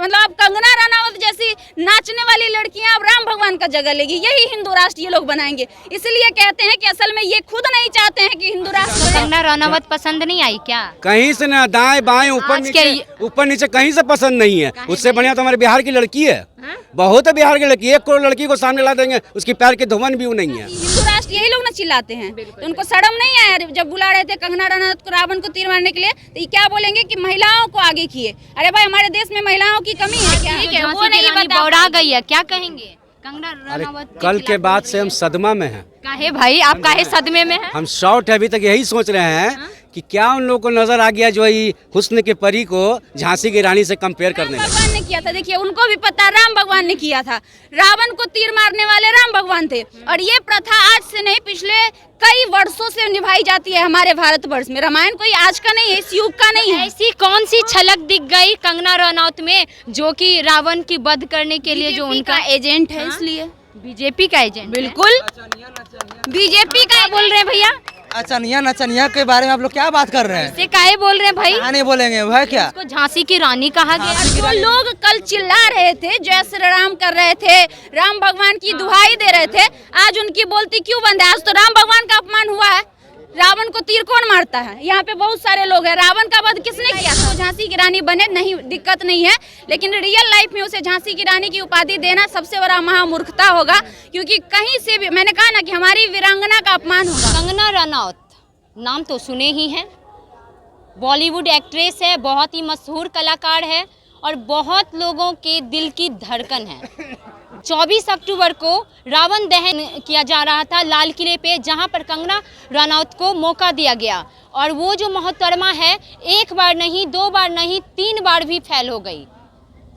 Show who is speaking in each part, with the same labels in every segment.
Speaker 1: मतलब अब कंगना रनावत जैसी नाचने वाली लड़कियां अब राम भगवान का जगह लेगी, यही हिंदू राष्ट्र ये लोग बनाएंगे। इसलिए कहते हैं कि असल में ये खुद नहीं चाहते हैं कि हिंदू राष्ट्र।
Speaker 2: कंगना रनावत पसंद नहीं आई क्या?
Speaker 3: कहीं से ना, दाएं बाएं ऊपर नीचे कहीं से पसंद नहीं है। उससे बढ़िया तो हमारे बिहार की लड़की है, बहुत है बिहार की लड़की। 1 करोड़ लड़की को सामने ला देंगे, उसकी पैर के धुवन भी नहीं है।
Speaker 1: हिंदू राष्ट्र यही लोग ना चिल्लाते हैं, तो उनको शर्म नहीं आया जब बुला रहे थे कंगना रनावत को रावण को तीर मारने के लिए, तो ये क्या बोलेंगे कि महिलाओं को आगे किए। अरे भाई, हमारे देश में महिलाओं की कमी है क्या? वो नहीं
Speaker 2: बौरा गई है, क्या कहेंगे कंगना रनावत?
Speaker 3: कल के बाद से हम सदमा में हैं।
Speaker 2: काहे भाई, आप काहे सदमे में हैं?
Speaker 3: हम शॉर्ट है, अभी तक यही सोच रहे हैं कि क्या उन लोगों को नजर आ गया जो ये हुस्न के परी को झांसी की रानी से कंपेयर करने लगे।
Speaker 1: भगवान ने किया था, देखिए उनको भी पता, राम भगवान ने किया था। रावण को तीर मारने वाले राम भगवान थे, और ये प्रथा आज से नहीं पिछले कई वर्षों से निभाई जाती है हमारे भारतवर्ष में। रामायण कोई आज का नहीं है, इस युग का नहीं है।
Speaker 2: ऐसी कौन सी छलक दिख गई कंगना रनावत में जो कि रावण की वध करने के लिए जो उनका
Speaker 1: एजेंट है, इसलिए
Speaker 2: बीजेपी का एजेंट?
Speaker 1: बिल्कुल, बीजेपी का बोल रहे हैं भैया।
Speaker 4: अचनिया नचनिया के बारे में आप लोग क्या बात कर रहे हैं?
Speaker 2: इसे काहे बोल रहे हैं भाई?
Speaker 4: नहीं बोलेंगे भाई, क्या
Speaker 2: इसको झांसी की रानी कहा गया?
Speaker 1: जो लोग कल चिल्ला रहे थे, जय श्री राम कर रहे थे, राम भगवान की दुहाई दे रहे थे, आज उनकी बोलती क्यों बंद है? आज तो राम भगवान का अपमान हुआ है। रावण को तीर कौन मारता है? यहाँ पे बहुत सारे लोग हैं। रावण का वध किसने किया था? झांसी की रानी बने, नहीं दिक्कत नहीं है, लेकिन रियल लाइफ में उसे झांसी की रानी की उपाधि देना सबसे बड़ा महामूर्खता होगा, क्योंकि कहीं से भी, मैंने कहा ना कि हमारी वीरांगना का अपमान होगा।
Speaker 2: कंगना रनावत नाम तो सुने ही हैं, बॉलीवुड एक्ट्रेस है, बहुत ही मशहूर कलाकार है और बहुत लोगों के दिल की धड़कन है। 24 अक्टूबर को रावण दहन किया जा रहा था लाल किले पे, जहां पर कंगना रनावत को मौका दिया गया, और वो जो मोहतरमा है 1 बार नहीं, 2 बार नहीं, 3 बार भी फेल हो गई।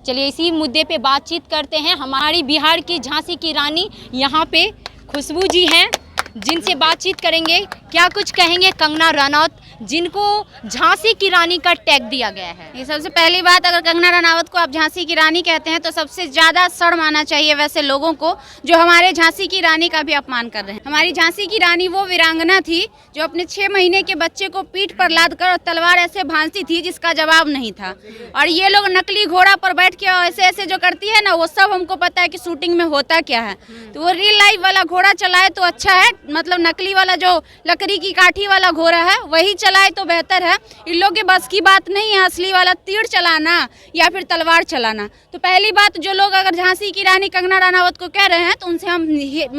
Speaker 2: चलिए इसी मुद्दे पे बातचीत करते हैं। हमारी बिहार की झांसी की रानी यहाँ पे खुशबू जी हैं, जिनसे बातचीत करेंगे। क्या कुछ कहेंगे कंगना रनावत, जिनको झांसी की रानी का टैग दिया गया है?
Speaker 1: ये सबसे पहली बात, अगर कंगना रनावत को आप झांसी की रानी कहते हैं तो सबसे ज़्यादा शर्म आना चाहिए वैसे लोगों को जो हमारे झांसी की रानी का भी अपमान कर रहे हैं। हमारी झांसी की रानी वो वीरांगना थी जो अपने 6 महीने के बच्चे को पीठ पर लाद कर और तलवार ऐसे भांजती थी जिसका जवाब नहीं था। और ये लोग नकली घोड़ा पर बैठ के ऐसे ऐसे जो करती है ना, वो सब हमको पता है कि शूटिंग में होता क्या है। तो वो रियल लाइफ वाला घोड़ा चलाए तो अच्छा है, मतलब नकली वाला जो लकड़ी की काठी वाला घोड़ा है वही चलाए तो बेहतर है। इन लोगों के बस की बात नहीं है असली वाला तीर चलाना या फिर तलवार चलाना। तो पहली बात, जो लोग अगर झांसी की रानी कंगना रनावत को कह रहे हैं तो उनसे हम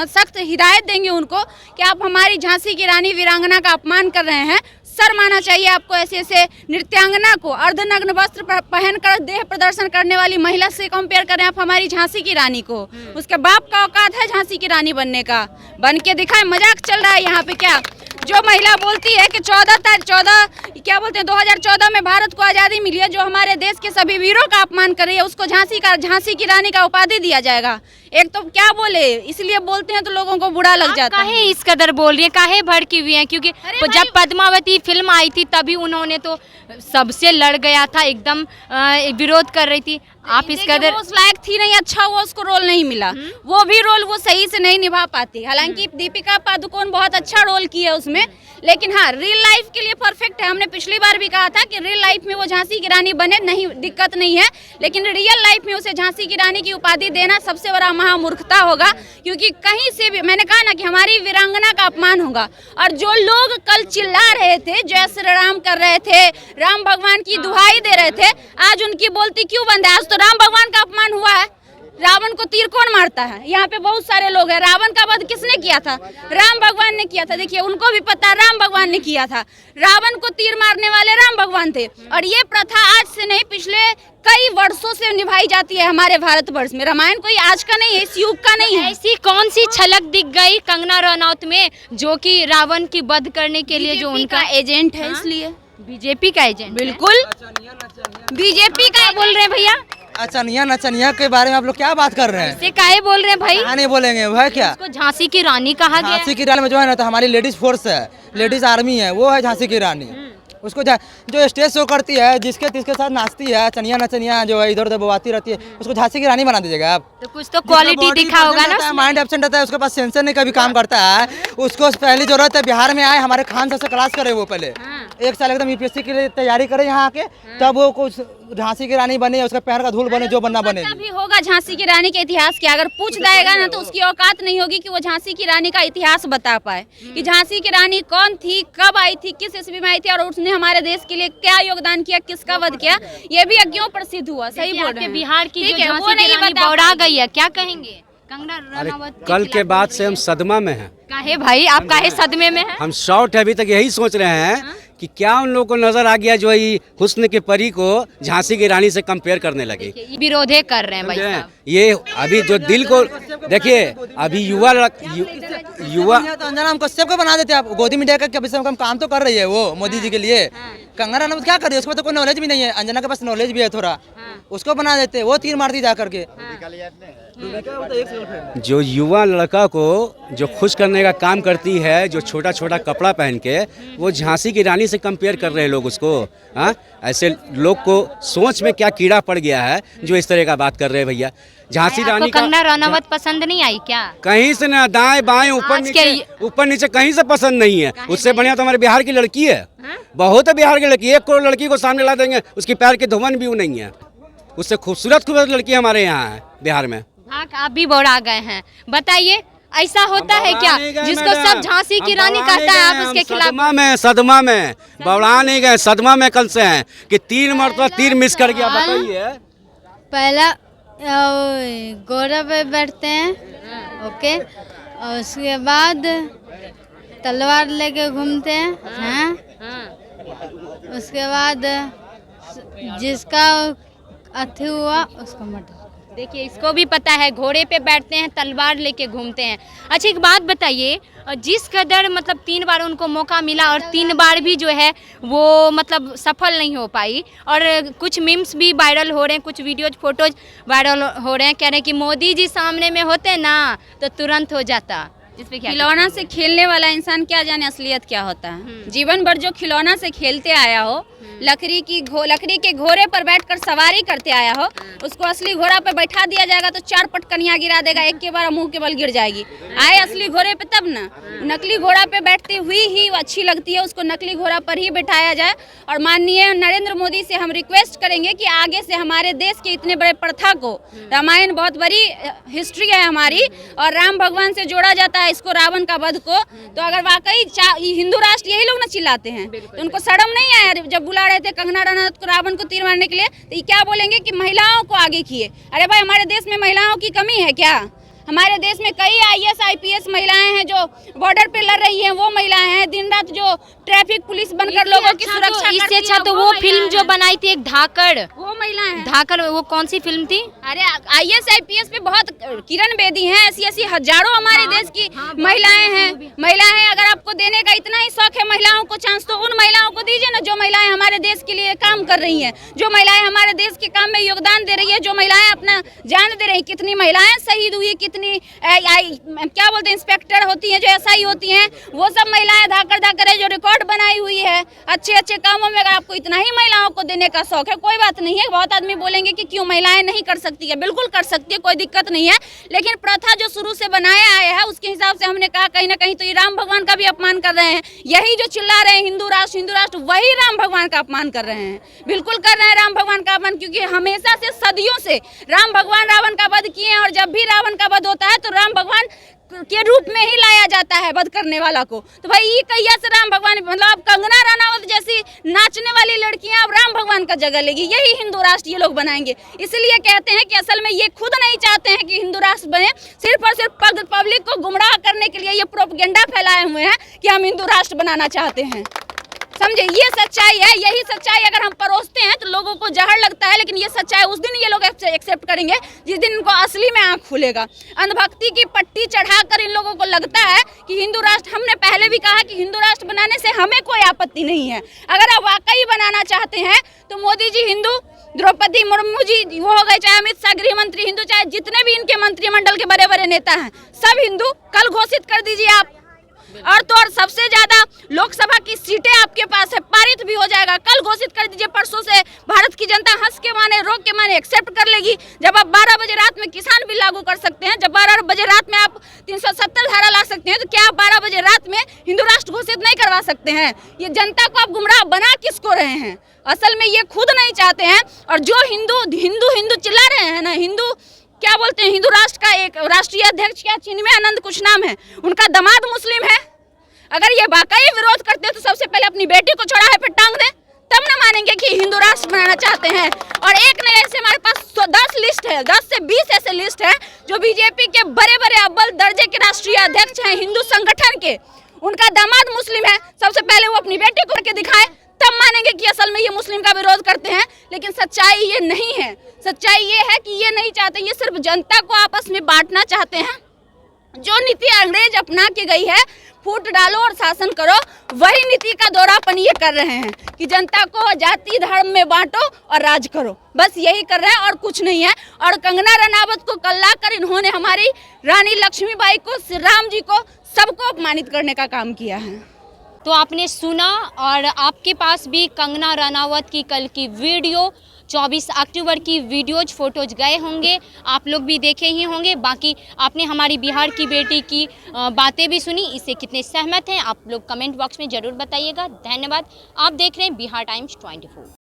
Speaker 1: सख्त हिदायत देंगे उनको कि आप हमारी झांसी की रानी वीरांगना का अपमान कर रहे हैं। शर्म आना चाहिए आपको ऐसे ऐसे नृत्यांगना को अर्धनग्न वस्त्र पहनकर देह प्रदर्शन करने वाली महिला से कंपेयर करें आप हमारी झांसी की रानी को। उसके बाप का औकात है झांसी की रानी बनने का, बन के दिखाए। मजाक चल रहा है यहाँ पे क्या? जो महिला बोलती है कि 2014 में भारत को आज़ादी मिली है, जो हमारे देश के सभी वीरों का अपमान कर रही है, उसको झांसी की रानी का उपाधि दिया जाएगा। एक तो क्या बोले, इसलिए बोलते हैं तो लोगों को बुरा लग जाता है।
Speaker 2: काहे इस कदर बोल रही है, काहे भड़की हुई है? क्योंकि जब पद्मावती फिल्म आई थी तभी उन्होंने तो सबसे लड़ गया था, एकदम विरोध कर रही थी। आप इस कदर
Speaker 1: उस लायक थी नहीं, अच्छा हुआ उसको रोल नहीं मिला, वो भी रोल वो सही से नहीं निभा पाती। हालांकि दीपिका पादुकोण बहुत अच्छा रोल की है उसमें, लेकिन हाँ रियल लाइफ के लिए परफेक्ट है। हमने पिछली बार भी कहा था कि रियल लाइफ में वो झांसी की रानी बने, नहीं दिक्कत नहीं है, लेकिन रियल लाइफ में उसे झांसी की रानी की उपाधि देना सबसे बड़ा महामूर्खता होगा, क्योंकि कहीं से भी, मैंने कहा ना कि हमारी वीरांगना का अपमान होगा। और जो लोग कल चिल्ला रहे थे, जय श्री राम कर रहे थे, राम भगवान की दुहाई दे रहे थे, आज उनकी बोलती क्यों बंद है? आज तो राम भगवान का अपमान हुआ है। रावण को तीर कौन मारता है? यहाँ पे बहुत सारे लोग हैं। रावण का वध किसने किया था? राम भगवान ने किया था। देखिए उनको भी पता, राम भगवान ने किया था। रावण को तीर मारने वाले राम भगवान थे, और ये प्रथा आज से नहीं पिछले कई वर्षों से निभाई जाती है हमारे भारतवर्ष में। रामायण कोई आज का नहीं है, इस युग का नहीं है।
Speaker 2: ऐसी कौन सी छलक दिख गई कंगना रनावत में जो कि रावण की वध करने के लिए जो उनका
Speaker 1: एजेंट है, इसलिए
Speaker 2: बीजेपी का एजेंट?
Speaker 1: बिल्कुल, बीजेपी का बोल रहे हैं भैया।
Speaker 4: अचनिया नचनिया के बारे में आप लोग क्या बात कर रहे हैं?
Speaker 2: इसे काहे बोल रहे हैं भाई?
Speaker 4: नहीं बोलेंगे भाई, क्या?
Speaker 2: इसको झांसी की रानी कहा गया?
Speaker 4: झांसी की रानी में जो है ना, तो हमारी लेडीज फोर्स है, लेडीज आर्मी है, वो है झांसी की रानी। उसको जो स्टेज शो करती है, जिसके साथ नाचती है, चनिया नचनिया जो है इधर उधर बवाती रहती है, उसको झांसी की रानी बना दीजिएगा आप।
Speaker 2: तो कुछ तो क्वालिटी दिखा होगा ना।
Speaker 4: माइंड एब्सेंट रहता है, उसके पास सेंसर नहीं कभी काम करता है। उसको पहली जरूरत है बिहार में आए, हमारे खान सर से क्लास करे, वो पहले 1 साल एकदम यूपीएससी के लिए तैयारी करे यहाँ आके, तब वो कुछ झांसी की रानी बने, उसका पैर का धूल बने, जो बनना बने।
Speaker 1: पता भी होगा झांसी की रानी के इतिहास के, अगर पूछ जाएगा ना तो उसकी औकात नहीं होगी कि वो झांसी की रानी का इतिहास बता पाए कि झांसी की रानी कौन थी, कब आई थी, किस ईस्वी में आई थी और उसने हमारे देश के लिए क्या योगदान किया, किसका वध किया, ये भी क्यों प्रसिद्ध हुआ। सही बोल रहे हैं।
Speaker 2: बिहार की
Speaker 1: ठीक
Speaker 2: जो
Speaker 1: है, वो
Speaker 2: झांसी की
Speaker 1: नहीं
Speaker 2: रानी
Speaker 1: बता
Speaker 2: बौरा
Speaker 1: पाएंगे।
Speaker 2: गई है, क्या कहेंगे कंगना
Speaker 3: अरे
Speaker 2: रनावत
Speaker 3: कल के बाद से हम सदमा में हैं।
Speaker 2: काहे भाई, आप काहे सदमे में हैं?
Speaker 3: हम शॉर्ट है, अभी तक यही सोच रहे हैं कि क्या उन लोगों को नजर आ गया जो ये हुस्न की परी को झांसी की रानी से कंपेयर करने लगे।
Speaker 2: विरोधे कर रहे हैं भाई
Speaker 3: समझे?
Speaker 2: साहब।
Speaker 3: ये अभी जो दिल को देखिए, अभी युवा
Speaker 4: तो अंजना हम कश्यप को बना देते आप, गोदी मीडिया का हम काम तो कर रही है वो मोदी जी के लिए। कंगना रनौत क्या कर रही है, उसको तो कोई नॉलेज भी नहीं है। अंजना के पास नॉलेज भी है थोड़ा, उसको बना देते, वो तीर मारती जा करके।
Speaker 3: जो युवा लड़का को जो खुश करने का काम करती है, जो छोटा छोटा कपड़ा पहन के, वो झांसी की रानी से कंपेयर कर रहे हैं लोग उसको। हाँ, ऐसे लोग को सोच में क्या कीड़ा पड़ गया है जो इस तरह का बात कर रहे हैं भैया। झांसी
Speaker 2: आपको
Speaker 3: रानी का
Speaker 2: कंगना रनावत पसंद नहीं आई क्या?
Speaker 3: कहीं से ना, दाएं बाएं ऊपर नीचे कहीं से पसंद नहीं है। उससे बढ़िया तो हमारे बिहार की लड़की है। बहुत है बिहार की लड़की, 1 करोड़ लड़की को सामने ला देंगे, उसकी पैर के धुवन भी नहीं है। उससे खूबसूरत लड़की हमारे यहाँ है बिहार में।
Speaker 2: आप भी बौरा गए हैं, बताइए ऐसा होता है क्या जिसको सब झांसी की रानी कहता है, आप उसके खिलाफ?
Speaker 3: सदमा में बौड़ा नहीं गए, सदमा में कल से हैं कि 3 मरतबा तीर मिस कर गया। बताइए,
Speaker 5: पहला घोड़ा पे बैठते हैं, ओके, और उसके बाद तलवार लेके घूमते हैं, उसके बाद जिसका अथी हुआ उसको मर्डर।
Speaker 2: देखिए, इसको भी पता है, घोड़े पे बैठते हैं, तलवार लेके घूमते हैं। अच्छा, एक बात बताइए, जिस कदर मतलब 3 बार उनको मौका मिला और 3 बार भी जो है वो मतलब सफल नहीं हो पाई, और कुछ मीम्स भी वायरल हो रहे हैं, कुछ वीडियोज फोटोज वायरल हो रहे हैं, कह रहे हैं कि मोदी जी सामने में होते ना तो तुरंत हो जाता। इस पे क्या?
Speaker 1: खिलौना से खेलने वाला इंसान क्या जाने असलियत क्या होता है। जीवन भर जो खिलौना से खेलते आया हो, लकड़ी के घोड़े पर बैठकर सवारी करते आया हो, उसको असली घोड़ा पे बैठा दिया जाएगा तो 4 पटकनियाँ गिरा देगा, एक के बार मुंह के बल गिर जाएगी। आए असली घोड़े पे तब ना, नकली घोड़ा पे बैठती हुई ही अच्छी लगती है, उसको नकली घोड़ा पर ही बैठाया जाए। और माननीय नरेंद्र मोदी से हम रिक्वेस्ट करेंगे कि आगे से हमारे देश के इतने बड़े प्रथा को, रामायण बहुत बड़ी हिस्ट्री है हमारी, और राम भगवान से जोड़ा जाता है इसको, रावण का वध को। तो अगर वाकई हिंदू राष्ट्र यही लोग ना चिल्लाते हैं, तो उनको शर्म नहीं आया जब बुला रहे थे कंगना रनौत को रावण को तीर मारने के लिए, तो ये क्या बोलेंगे कि महिलाओं को आगे किए। अरे भाई, हमारे देश में महिलाओं की कमी है क्या? हमारे देश में कई IAS IPS महिलाएं हैं जो बॉर्डर पे लड़ रही हैं, वो महिलाएं हैं। दिन रात जो ट्रैफिक पुलिस बनकर लोगों की सुरक्षा
Speaker 2: इससे अच्छा तो वो फिल्म जो बनाई थी एक धाकड़,
Speaker 1: वो महिलाएं हैं।
Speaker 2: धाकड़, वो कौन सी फिल्म थी?
Speaker 1: अरे IAS IPS पे बहुत, किरण बेदी हैं, ऐसी हजारों हमारे देश की महिलाएं हैं। महिलाएं, अगर आपको देने का इतना ही शौक है महिलाओं को चांस, तो उन महिलाओं को दीजिए ना जो महिलाएं हमारे देश के लिए काम कर रही हैं, जो महिलाएं हमारे देश के काम में योगदान दे रही है, जो महिलाएं अपना जान दे रही। कितनी महिलाएं शहीद हुई, कितनी क्या बोलते हैं, इंस्पेक्टर होती हैं, जो SI होती हैं, वो सब महिलाएं धाकर जो रिकॉर्ड बनाई हुई है अच्छे कामों में। अगर आपको इतना ही महिलाओं को देने का शौक है, कोई बात नहीं है। बहुत आदमी बोलेंगे कि क्यों महिलाएं नहीं कर सकती है, बिल्कुल कर सकती है, कोई दिक्कत नहीं है। लेकिन प्रथा जो शुरू से बनाया आया है उसके हिसाब से हमने कहा कहीं ना कहीं तो ये राम भगवान का भी अपमान कर रहे हैं। यही जो चिल्ला रहे हैं हिंदू राष्ट्र, वही राम भगवान का अपमान कर रहे हैं, बिल्कुल कर रहे हैं राम भगवान का अपमान। क्योंकि हमेशा से सदियों से राम भगवान रावण का वध किए हैं, और जब भी रावण का वध होता है तो राम भगवान के रूप में ही लाया जाता है वध करने वाला को। तो भाई ये कहिया से राम भगवान, मतलब अब कंगना रनावत जैसी नाचने वाली लड़कियां अब राम भगवान का जगह लेगी, यही हिंदू राष्ट्र ये लोग बनाएंगे। इसलिए कहते हैं कि असल में ये खुद नहीं चाहते हैं कि हिंदू राष्ट्र बने, सिर्फ और सिर्फ पब्लिक को गुमराह करने के लिए ये प्रोपेगेंडा फैलाए हुए हैं कि हम हिंदू राष्ट्र बनाना चाहते हैं। समझे, ये सच्चाई है। यही सच्चाई अगर हम परोसते हैं तो लोगों को जहर लगता है, लेकिन ये सच्चाई उस दिन ये लोग एक्सेप्ट करेंगे जिस दिन इनको असली में आंख खुलेगा। अंधभक्ति की पट्टी चढ़ाकर इन लोगों को लगता है कि हिंदू राष्ट्र, हमने पहले भी कहा कि हिंदू राष्ट्र बनाने से हमें कोई आपत्ति नहीं है। अगर आप वाकई बनाना चाहते हैं तो मोदी जी हिंदू, द्रौपदी मुर्मू जी वो हो गए, चाहे अमित शाह गृह मंत्री हिंदू, चाहे जितने भी इनके मंत्रिमंडल के बड़े बड़े नेता हैं सब हिंदू। कल घोषित कर दीजिए आप, और तो और सबसे ज्यादा लोकसभा की सीटें आपके पास है, पारित भी हो जाएगा। कल घोषित कर दीजिए, परसों से भारत की जनता हंस के माने रोक के माने एक्सेप्ट कर लेगी। जब आप 12 बजे रात में किसान बिल लागू कर सकते हैं, जब 12 बजे रात में आप 370 धारा ला सकते हैं, तो क्या आप 12 बजे रात में हिंदू राष्ट्र घोषित नहीं करवा सकते हैं? ये जनता को आप गुमराह बना किसको रहे हैं? असल में ये खुद नहीं चाहते हैं। और जो हिंदू हिंदू हिंदू चिल्ला रहे हैं ना, हिंदू क्या बोलते हैं, हिंदू राष्ट्र का एक राष्ट्रीय अध्यक्ष क्या चिन्मय आनंद कुछ नाम है, उनका दामाद मुस्लिम है। अगर ये वाकई विरोध करते हैं तो सबसे पहले अपनी बेटी को चौराहे पे टांग दें, तब न मानेंगे कि हिंदू राष्ट्र बनाना चाहते हैं। और एक नहीं, ऐसे हमारे पास 10 लिस्ट है, 10 से 20 ऐसे लिस्ट है जो बीजेपी के बड़े बड़े अव्वल दर्जे के राष्ट्रीय अध्यक्ष हैं हिंदू संगठन के, उनका दामाद मुस्लिम है। सबसे पहले वो अपनी बेटी को करके दिखाए, तब मानेंगे कि असल में ये मुस्लिम का विरोध करते हैं। लेकिन सच्चाई ये नहीं है। सच्चाई ये है कि ये नहीं चाहते, ये सिर्फ जनता को आपस में बांटना चाहते हैं। जो नीति अंग्रेज अपना के गई है, फूट डालो और शासन करो, वही नीति का दोहरापन ये कर रहे हैं कि जनता को जाति धर्म में बांटो और राज करो, बस यही कर रहे हैं और कुछ नहीं है। और कंगना रनावत को कल्ला कर इन्होंने हमारी रानी लक्ष्मीबाई को, श्री राम जी को, सबको अपमानित करने का काम किया है।
Speaker 2: तो आपने सुना, और आपके पास भी कंगना रनावत की कल की वीडियो, 24 अक्टूबर की वीडियोज फोटोज गए होंगे, आप लोग भी देखे ही होंगे। बाकी आपने हमारी बिहार की बेटी की बातें भी सुनी, इससे कितने सहमत हैं आप लोग कमेंट बॉक्स में ज़रूर बताइएगा। धन्यवाद। आप देख रहे हैं बिहार टाइम्स 24।